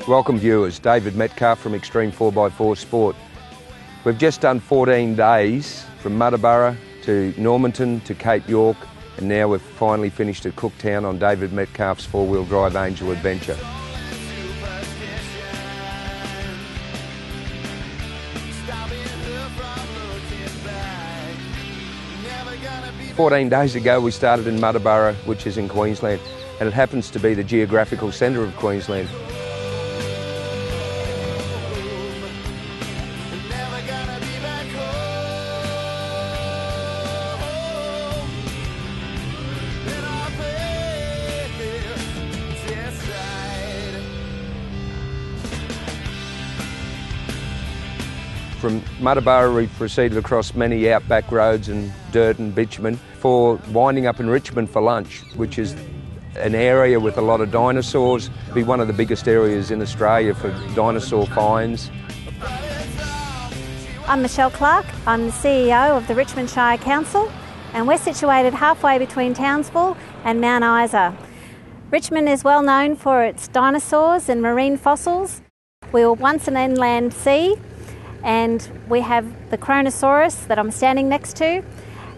Welcome viewers, David Metcalfe from Extreme 4x4 Sport. We've just done 14 days from Muttaburra to Normanton to Cape York, and now we've finally finished at Cooktown on David Metcalfe's four-wheel drive Angel Adventure. "14 days ago we started in Muttaburra, which is in Queensland, and it happens to be the geographical centre of Queensland. From Muttaburra we proceeded across many outback roads and dirt and bitumen for winding up in Richmond for lunch, which is an area with a lot of dinosaurs. It'll be one of the biggest areas in Australia for dinosaur finds. I'm Michelle Clark. I'm the CEO of the Richmond Shire Council, and we're situated halfway between Townsville and Mount Isa. Richmond is well known for its dinosaurs and marine fossils. We were once an inland sea, and we have the Kronosaurus that I'm standing next to.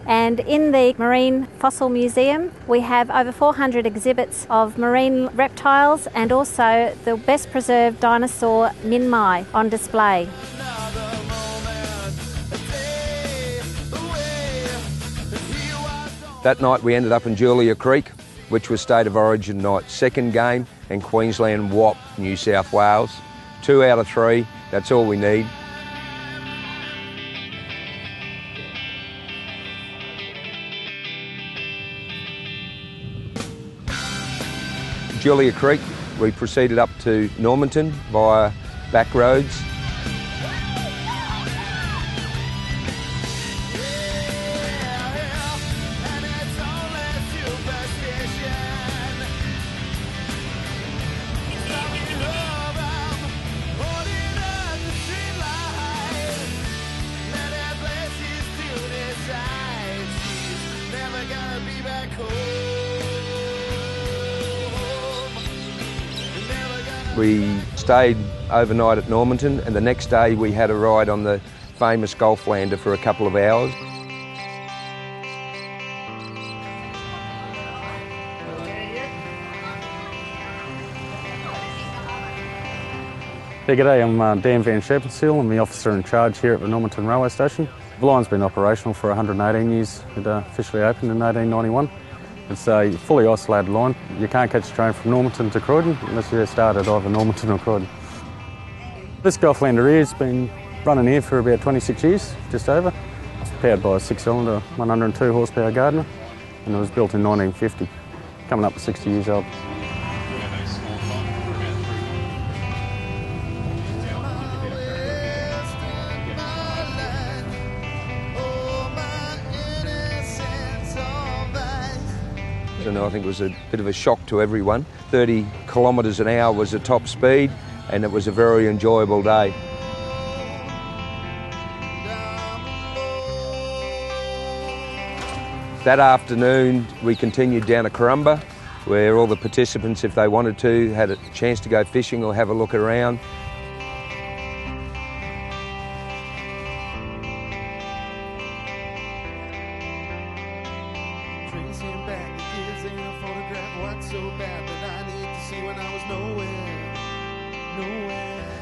And in the Marine Fossil Museum, we have over 400 exhibits of marine reptiles and also the best preserved dinosaur Minmi on display. That night we ended up in Julia Creek, which was State of Origin night. Second game, and Queensland WAP, New South Wales. 2 out of 3, that's all we need. Julia Creek, we proceeded up to Normanton via back roads. We stayed overnight at Normanton, and the next day we had a ride on the famous Golf Lander for a couple of hours. Yeah, g'day, I'm Dan Van Sheppensteel. I'm the officer in charge here at the Normanton Railway Station. The line's been operational for 118 years. It officially opened in 1891. It's a fully isolated line. You can't catch a train from Normanton to Croydon unless you start at either Normanton or Croydon. This Golf Lander here has been running here for about 26 years, just over. It's powered by a 6-cylinder, 102 horsepower Gardner, and it was built in 1950, coming up to 60 years old. And I think it was a bit of a shock to everyone. 30 kilometres an hour was the top speed, and it was a very enjoyable day. That afternoon we continued down to Corumba, where all the participants, if they wanted to, had a chance to go fishing or have a look around.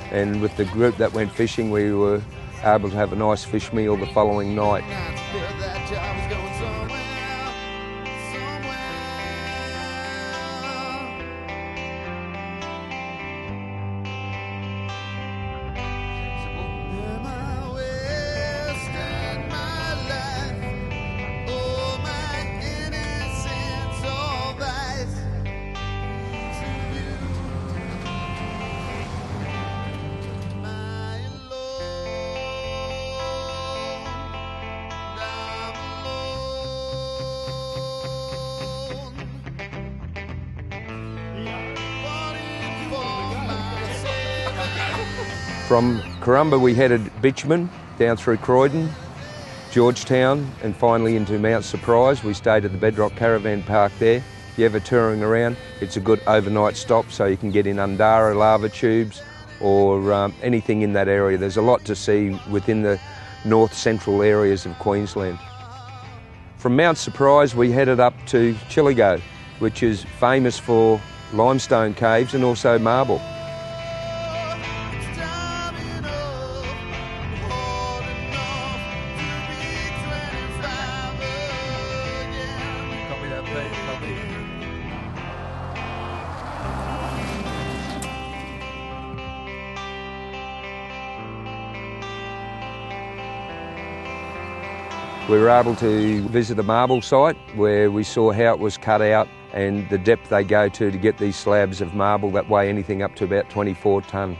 And with the group that went fishing, we were able to have a nice fish meal the following night. From Corumba we headed bitumen down through Croydon, Georgetown and finally into Mount Surprise. We stayed at the Bedrock Caravan Park there. you're ever touring around, it's a good overnight stop, so you can get in Undara lava tubes or anything in that area. There's a lot to see within the north central areas of Queensland. From Mount Surprise we headed up to Chillagoe, which is famous for limestone caves and also marble. We were able to visit a marble site where we saw how it was cut out and the depth they go to get these slabs of marble that weigh anything up to about 24 tonne.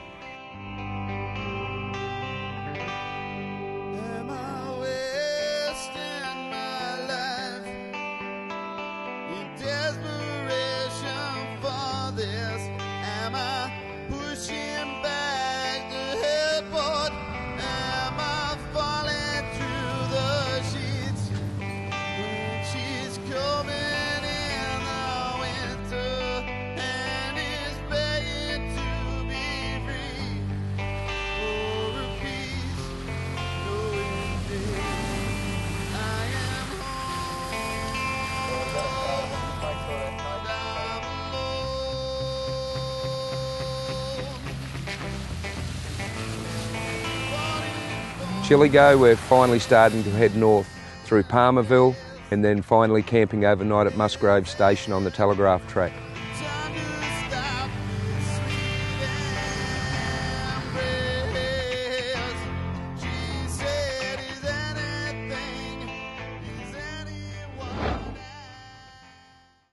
Chillagoe, we're finally starting to head north through Palmerville and then finally camping overnight at Musgrave Station on the Telegraph Track.